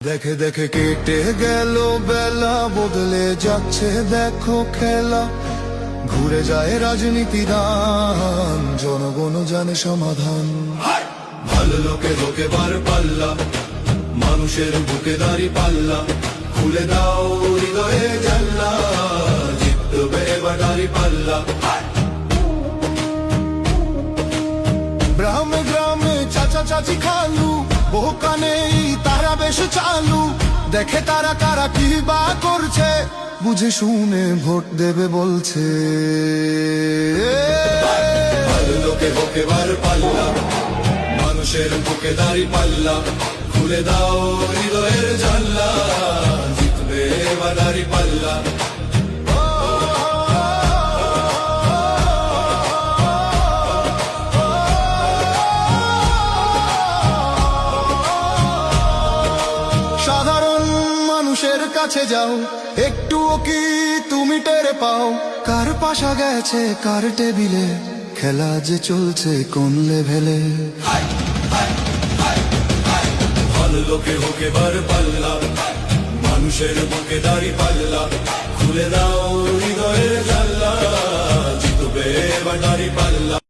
দেখে দেখে কেটে গেল বেলা, বদলে যাচ্ছে দেখো খেলা। ঘুরে যায় রাজনীতি দান, জনগণ জানে সমাধান। ভালো লোকে লোকে বার পাল্লা, মানুষের বুকে দাঁড়ি পাল্লা। খুলে দাও হৃদয়ে জানলা, জিতবে এবার দাঁড়ি পাল্লা। গ্রামে গ্রামে চাচা চাচি খালু, বহু কানে তারা বেশ চালু। দেখে তারা কারা কি বা করছে, বুঝে শুনে ভোট দেবে বলছে। ভালো লোকে বুকে বার পাল্লা, মানুষের বুকে দাঁড়ি পাল্লা। খুলে দাও হৃদয়ের জানলা, জিতবে এবার দাঁড়ি পাল্লা। সাধারণ মানুষের কাছে যাও, একটুও কি তুমি টের পাও? কার পাশা গেছে কার টেবিলে, খেলা যে চলছে কোন লেভেলে। ভালো লোকে হোকে বার পাল্লা, মানুষের বুকে দাঁড়ি পাল্লা। খুলে দাও হৃদয়ের জানলা, জিতবে এবার দাঁড়ি পাল্লা।